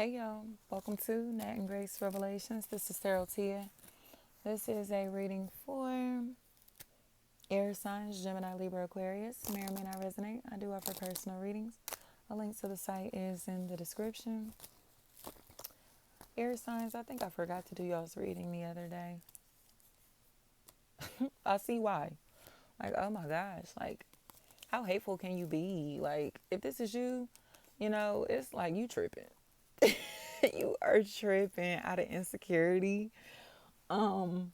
Hey y'all, welcome to Nat and Grace Revelations. This is Sarah Tia. This is a reading for air signs, Gemini, Libra, Aquarius. May or may not resonate. I do offer personal readings. A link to the site is in the description. Air signs, I think I forgot to do y'all's reading the other day. I see why. Like, oh my gosh, like, how hateful can you be? Like, if this is you, it's like you tripping. You are tripping out of insecurity. Um,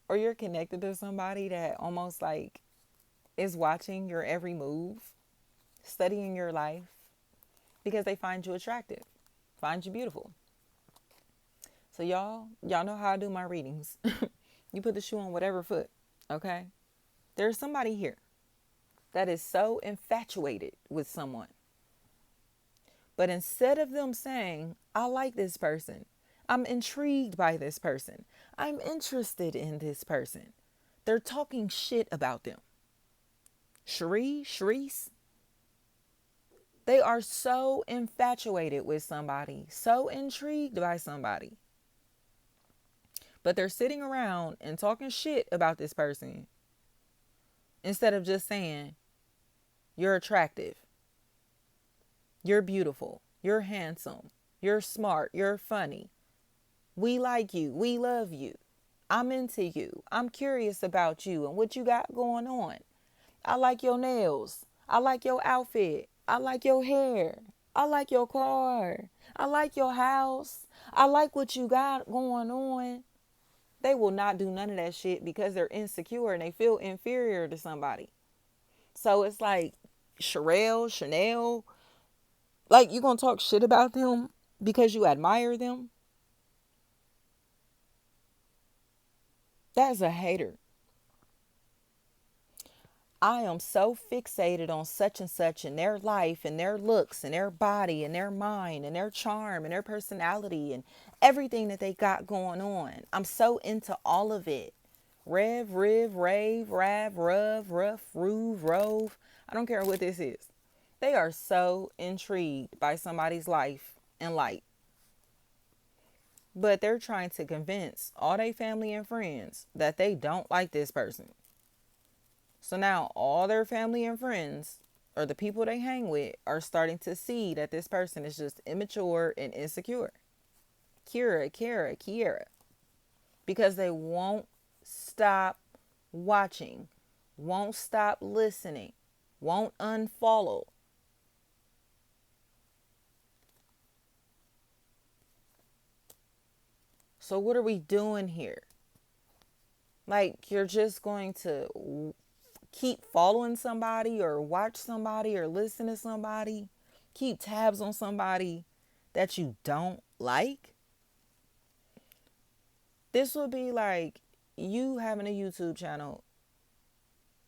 or you're connected to somebody that almost like is watching your every move, studying your life because they find you attractive, find you beautiful. So y'all know how I do my readings. You put the shoe on whatever foot, okay? There's somebody here that is so infatuated with someone. But instead of them saying, I like this person, I'm intrigued by this person, I'm interested in this person, they're talking shit about them. Sharice, they are so infatuated with somebody, so intrigued by somebody. But they're sitting around and talking shit about this person instead of just saying, you're attractive, you're beautiful, you're handsome, you're smart, you're funny. We like you, we love you. I'm into you. I'm curious about you and what you got going on. I like your nails. I like your outfit. I like your hair. I like your car. I like your house. I like what you got going on. They will not do none of that shit because they're insecure and they feel inferior to somebody. So it's like Chanel, like you gonna talk shit about them because you admire them? That's a hater. I am so fixated on such and such and their life and their looks and their body and their mind and their charm and their personality and everything that they got going on. I'm so into all of it. Rev, riv, rave, rav, ruv, rough, roove, rove. I don't care what this is. They are so intrigued by somebody's life and light. But they're trying to convince all their family and friends that they don't like this person. So now all their family and friends or the people they hang with are starting to see that this person is just immature and insecure. Kiera. Because they won't stop watching, won't stop listening, won't unfollow. So what are we doing here? Like, you're just going to keep following somebody or watch somebody or listen to somebody, keep tabs on somebody that you don't like? This would be like you having a YouTube channel,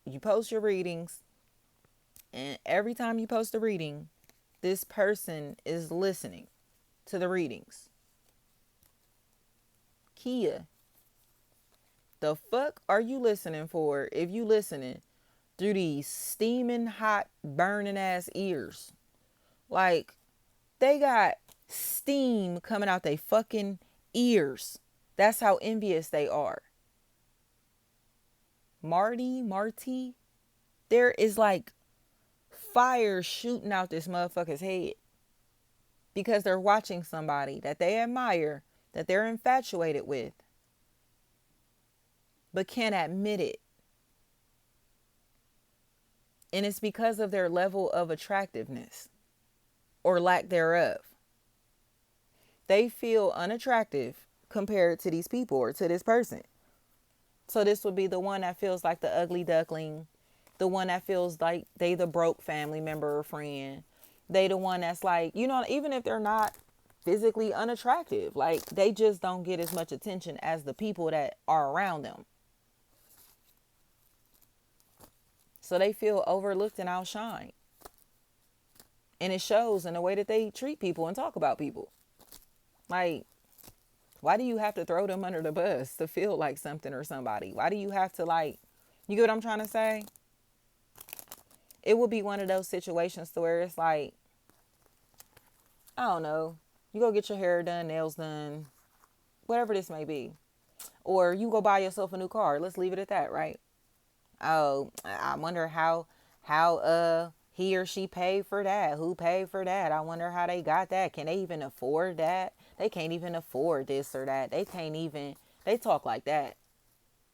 you post your readings, and every time you post a reading, this person is listening to the readings. Kia, the fuck are you listening for if you listening through these steaming hot burning ass ears? Like, they got steam coming out they fucking ears. That's how envious they are. Marty, there is like fire shooting out this motherfucker's head because they're watching somebody that they admire, that they're infatuated with, but can't admit it. And it's because of their level of attractiveness or lack thereof. They feel unattractive compared to these people or to this person. So this would be the one that feels like the ugly duckling, the one that feels like they the broke family member or friend. They the one that's like, even if they're not physically unattractive, like they just don't get as much attention as the people that are around them. So they feel overlooked and outshined. And it shows in the way that they treat people and talk about people. Like, why do you have to throw them under the bus to feel like something or somebody? Why do you have to you get what I'm trying to say? It would be one of those situations to where it's like, I don't know. You go get your hair done, nails done, whatever this may be. Or you go buy yourself a new car. Let's leave it at that, right? Oh, I wonder how he or she paid for that. Who paid for that? I wonder how they got that. Can they even afford that? They can't even afford this or that. They can't even, they talk like that.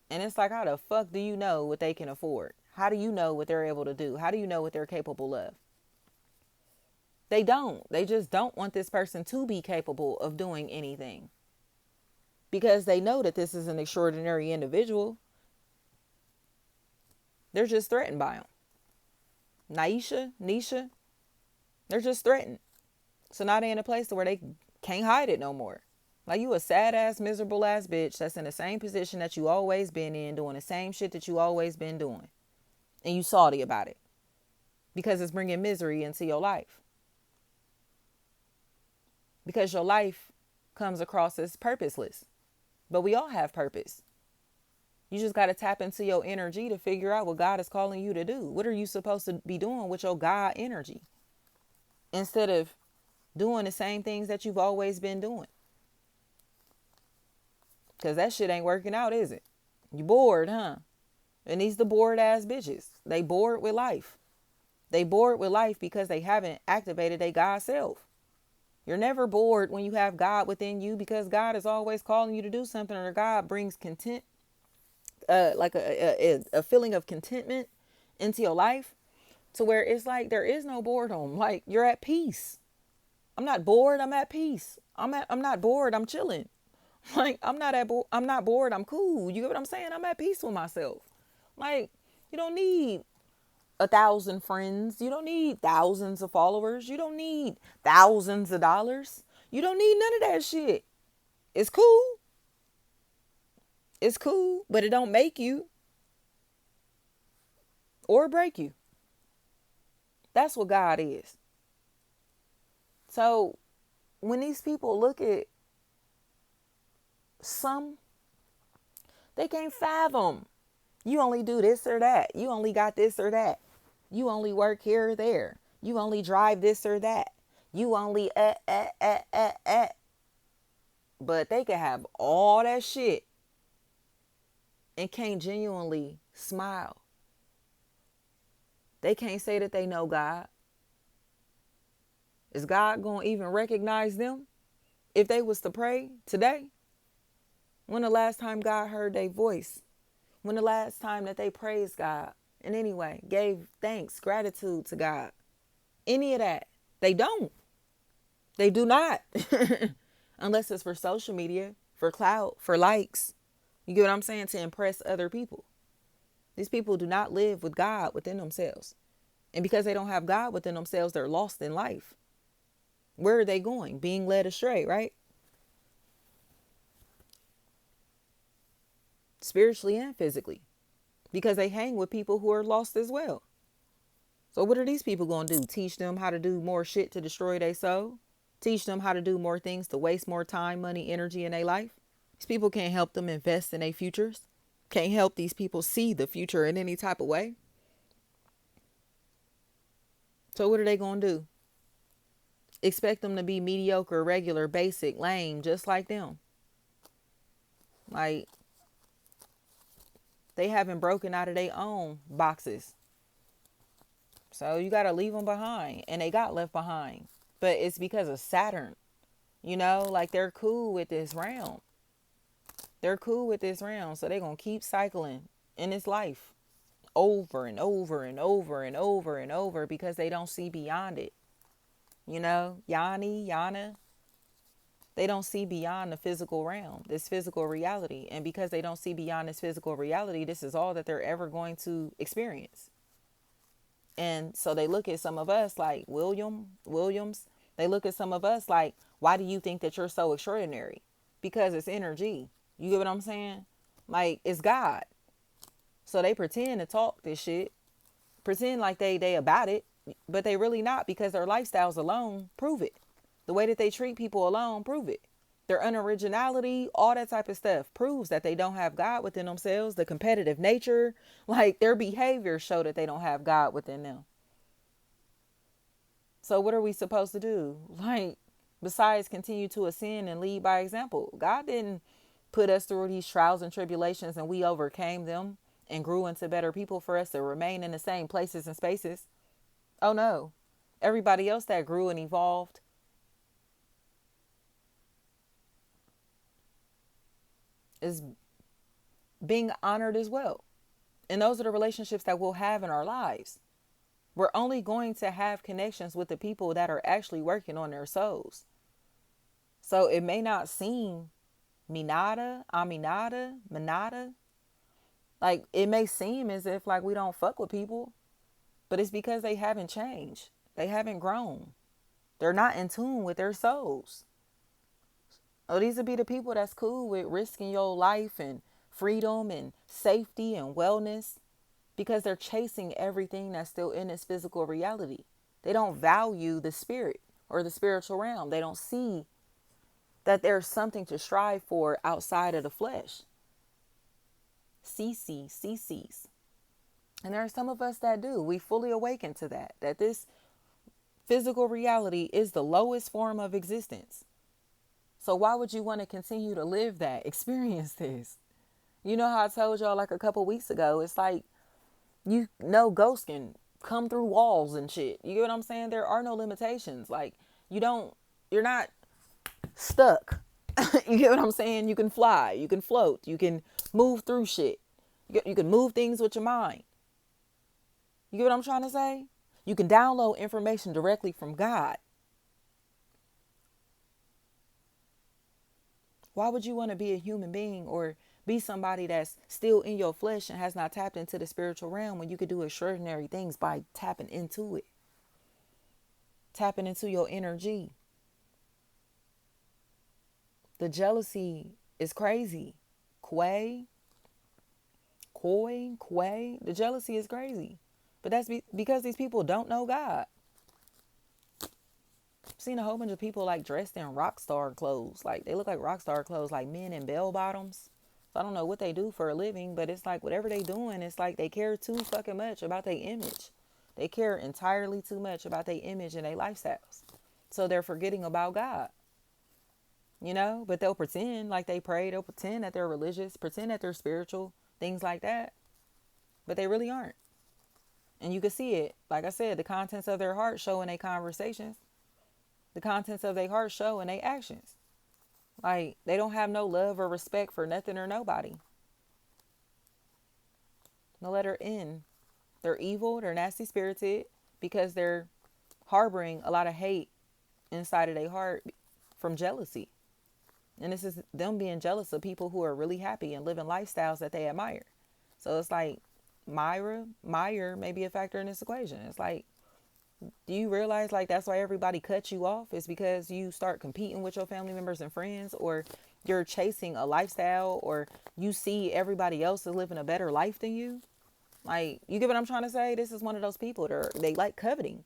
And it's like, how the fuck do you know what they can afford? How do you know what they're able to do? How do you know what they're capable of? They don't. They just don't want this person to be capable of doing anything because they know that this is an extraordinary individual. They're just threatened by him. Nisha, they're just threatened. So now they in a place where they can't hide it no more. Like, you a sad ass, miserable ass bitch that's in the same position that you always been in, doing the same shit that you always been doing. And you salty about it because it's bringing misery into your life. Because your life comes across as purposeless. But we all have purpose. You just got to tap into your energy to figure out what God is calling you to do. What are you supposed to be doing with your God energy? Instead of doing the same things that you've always been doing. Because that shit ain't working out, is it? You bored, huh? And these the bored ass bitches. They bored with life. They bored with life because they haven't activated their God self. You're never bored when you have God within you because God is always calling you to do something, or God brings content, like a feeling of contentment into your life to where it's like there is no boredom. Like, you're at peace. I'm not bored. I'm at peace. I'm not bored. I'm chilling. Like, I'm not bored. I'm cool. You get what I'm saying? I'm at peace with myself. Like, you don't need 1,000 friends. You don't need thousands of followers. You don't need thousands of dollars. You don't need none of that shit. It's cool. It's cool, but it don't make you or break you. That's what God is. So when these people look at some, they can't fathom. You only do this or that. You only got this or that. You only work here or there. You only drive this or that. You only But they can have all that shit and can't genuinely smile. They can't say that they know God. Is God going to even recognize them if they was to pray today? When the last time God heard their voice? When the last time that they praised God in any way, gave thanks, gratitude to God? Any of that. They don't. They do not. Unless it's for social media, for clout, for likes. You get what I'm saying? To impress other people. These people do not live with God within themselves. And because they don't have God within themselves, they're lost in life. Where are they going? Being led astray, right? Spiritually and physically. Because they hang with people who are lost as well. So what are these people going to do? Teach them how to do more shit to destroy their soul? Teach them how to do more things to waste more time, money, energy in their life? These people can't help them invest in their futures. Can't help these people see the future in any type of way. So what are they going to do? Expect them to be mediocre, regular, basic, lame, just like them. Like, they haven't broken out of their own boxes. So you got to leave them behind. And they got left behind. But it's because of Saturn. You know, like, they're cool with this realm. They're cool with this realm. So they're going to keep cycling in this life over and over and over and over and over because they don't see beyond it. You know, Yana, they don't see beyond the physical realm, this physical reality. And because they don't see beyond this physical reality, this is all that they're ever going to experience. And so they look at some of us like Williams. They look at some of us like, why do you think that you're so extraordinary? Because it's energy. You get what I'm saying? Like, it's God. So they pretend to talk this shit, pretend like they about it, but they really not, because their lifestyles alone prove it. The way that they treat people alone prove it. Their unoriginality, all that type of stuff proves that they don't have God within themselves. The competitive nature, like, their behavior show that they don't have God within them. So what are we supposed to do? Like, besides continue to ascend and lead by example. God didn't put us through these trials and tribulations and we overcame them and grew into better people for us to remain in the same places and spaces. Oh no. Everybody else that grew and evolved is being honored as well. And those are the relationships that we'll have in our lives. We're only going to have connections with the people that are actually working on their souls. So it may not seem Minata, like it may seem as if like we don't fuck with people, but it's because they haven't changed. They haven't grown. They're not in tune with their souls. Oh, these would be the people that's cool with risking your life and freedom and safety and wellness because they're chasing everything that's still in this physical reality. They don't value the spirit or the spiritual realm. They don't see that there's something to strive for outside of the flesh. CCs. And there are some of us that do. We fully awaken to that this physical reality is the lowest form of existence. So why would you want to continue to live that, experience this? You know how I told y'all like a couple weeks ago, it's like, ghosts can come through walls and shit. You get what I'm saying? There are no limitations. Like, you're not stuck. You get what I'm saying? You can fly, you can float, you can move through shit. You can move things with your mind. You get what I'm trying to say? You can download information directly from God. Why would you want to be a human being or be somebody that's still in your flesh and has not tapped into the spiritual realm when you could do extraordinary things by tapping into it? Tapping into your energy. The jealousy is crazy. Quay. The jealousy is crazy. But that's because these people don't know God. I've seen a whole bunch of people like dressed in rock star clothes. Like they look like rock star clothes, like men in bell bottoms. So I don't know what they do for a living, but it's like whatever they doing, it's like they care too fucking much about their image. They care entirely too much about their image and their lifestyles. So they're forgetting about God. You know, but they'll pretend like they pray. They'll pretend that they're religious, pretend that they're spiritual, things like that. But they really aren't. And you can see it. Like I said, the contents of their heart show in their conversations. The contents of their heart show in their actions. Like, they don't have no love or respect for nothing or nobody. No letter N. They're evil. They're nasty spirited because they're harboring a lot of hate inside of their heart from jealousy. And this is them being jealous of people who are really happy and living lifestyles that they admire. So it's like Meyer may be a factor in this equation. It's like, do you realize like that's why everybody cuts you off? It's because you start competing with your family members and friends, or you're chasing a lifestyle, or you see everybody else is living a better life than you. Like, you get what I'm trying to say? This is one of those people that they like coveting.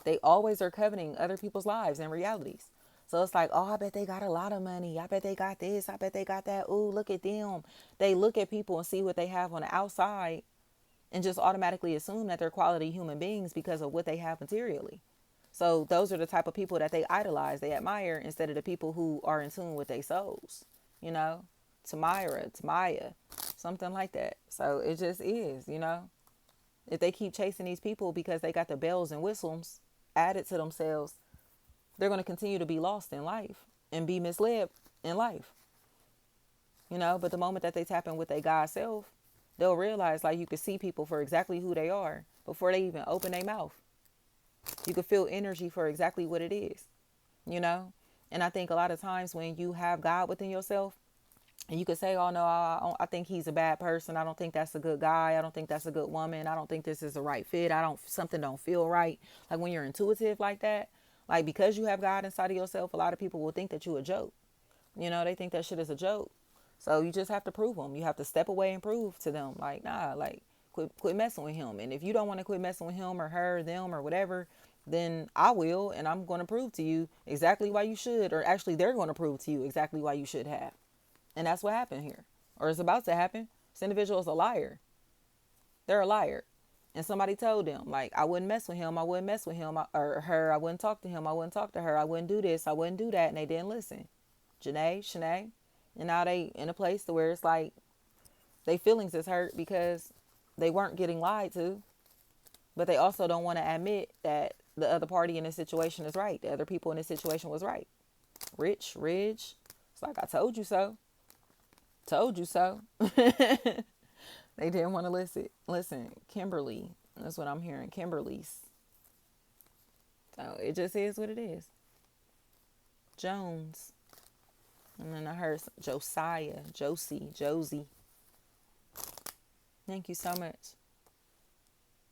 They always are coveting other people's lives and realities. So it's like, oh, I bet they got a lot of money. I bet they got this. I bet they got that. Ooh, look at them. They look at people and see what they have on the outside and just automatically assume that they're quality human beings because of what they have materially. So those are the type of people that they idolize, they admire, instead of the people who are in tune with their souls. You know, Tamaya, something like that. So it just is, you know. If they keep chasing these people because they got the bells and whistles added to themselves, they're going to continue to be lost in life and be misled in life. You know, but the moment that they tap in with their God self, they'll realize like you can see people for exactly who they are before they even open their mouth. You can feel energy for exactly what it is, you know? And I think a lot of times when you have God within yourself, and you could say, oh, no, I think he's a bad person. I don't think that's a good guy. I don't think that's a good woman. I don't think this is the right fit. Something don't feel right. Like when you're intuitive like that, like because you have God inside of yourself, a lot of people will think that you're a joke. You know, they think that shit is a joke. So you just have to prove them. You have to step away and prove to them, like, nah, like, quit messing with him. And if you don't want to quit messing with him or her, them or whatever, then I will. And I'm going to prove to you exactly why you should. Or actually, they're going to prove to you exactly why you should have. And that's what happened here. Or is about to happen. This individual is a liar. They're a liar. And somebody told them, like, I wouldn't mess with him, I wouldn't mess with him, or her, I wouldn't talk to him, I wouldn't talk to her, I wouldn't do this, I wouldn't do that, and they didn't listen. Shanae, and now they in a place to where it's like they feelings is hurt because they weren't getting lied to, but they also don't want to admit that the other party in this situation is right. The other people in this situation was right. Ridge, it's like, I told you so. Told you so. They didn't want to listen. Kimberly, that's what I'm hearing. Kimberly's. So it just is what it is. Jones. And then I heard Josiah, Josie. Thank you so much.